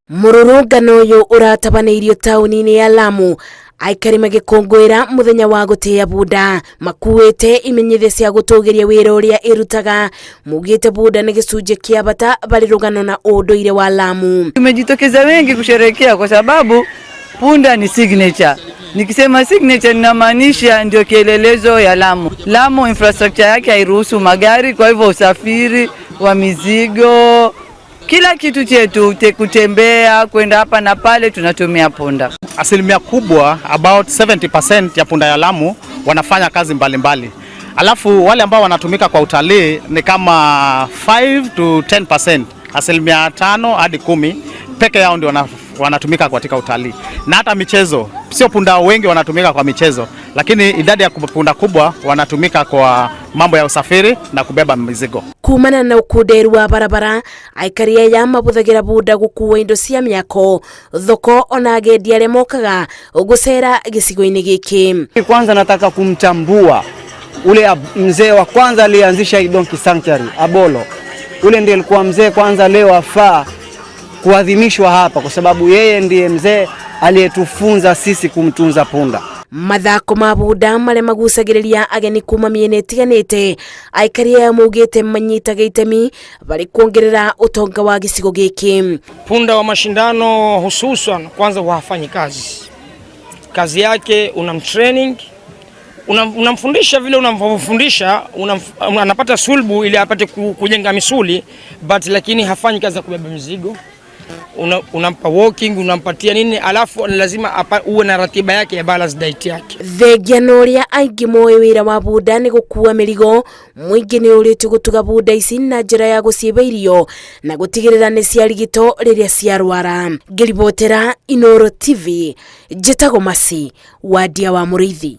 Mururungano uyu uratabanirio tauni-ini ya Lamu aikari magikungwira muthenya wa gutia bunda makuite imenyithia cia gutugiria wira uria irutaga mugite bunda ni gicunje kia bata bali rugano na unduire wa Lamu. Tumejitokeza wengi kusherehekea kwa sababu punda ni signature. Nikisema signature ninamaanisha ndio kielelezo ya Lamu. Lamu infrastructure yake hairuhusu magari, kwa hivyo usafiri wa mizigo, kila kitu chetu, kutembea kwenda hapa na pale tunatumia punda. Asilimia kubwa about 70% ya punda ya Lamu wanafanya kazi mbalimbali. Alafu wale ambao wanatumika kwa utalii ni kama 5 to 10%, asilimia 5 hadi 10 peke yao ndio wanatumika katika utalii. Na hata michezo, sio punda wengi wanatumika kwa michezo, lakini idadi ya punda kubwa wanatumika kwa mambo ya usafiri na kubeba mizigo. Kumana na ukuderu wa barabara, aikari aya mabuthagira bunda gukua indo cia miako, thoko ona agendi aria mokaga gucera gicigo-ini giki. Kwanza nataka kumtambua ule mzee wa kwanza alianzisha Donkey Sanctuary, Abolo. Ule ndiye alikuwa mzee kwanza, leo afaa kuadhimishwa hapa kwa sababu yeye ndiye mzee aliyetufunza sisi kumtunza punda. Mathako ma bunda maria magusagiriria ageni kuma miena itiganite, aikari aya maugite manyitaga itemi bari kuongerera utonga wa gicigo giki. Punda wa mashindano hususan kwanza wafanyi kazi yake, unamtraining, unamfundisha vile unamfundisha, anapata sulbu ili apate kujenga misuli, lakini hafanyi kazi ya kubeba mizigo. Unampa walking, unampatia nini, alafu lazima uwe na ratiba yake ya balance diet yake. Thegia noria aingi moe wira wa bunda ni gukua mirigo, mwingi ni uri tugutuga bunda ici na njira ya guciba irio na gutigirira ni ciarigito riria ciarwara. Ngiribotera Inooro TV, Njĩtagwo Masi, Wandia wa Mũrĩithi.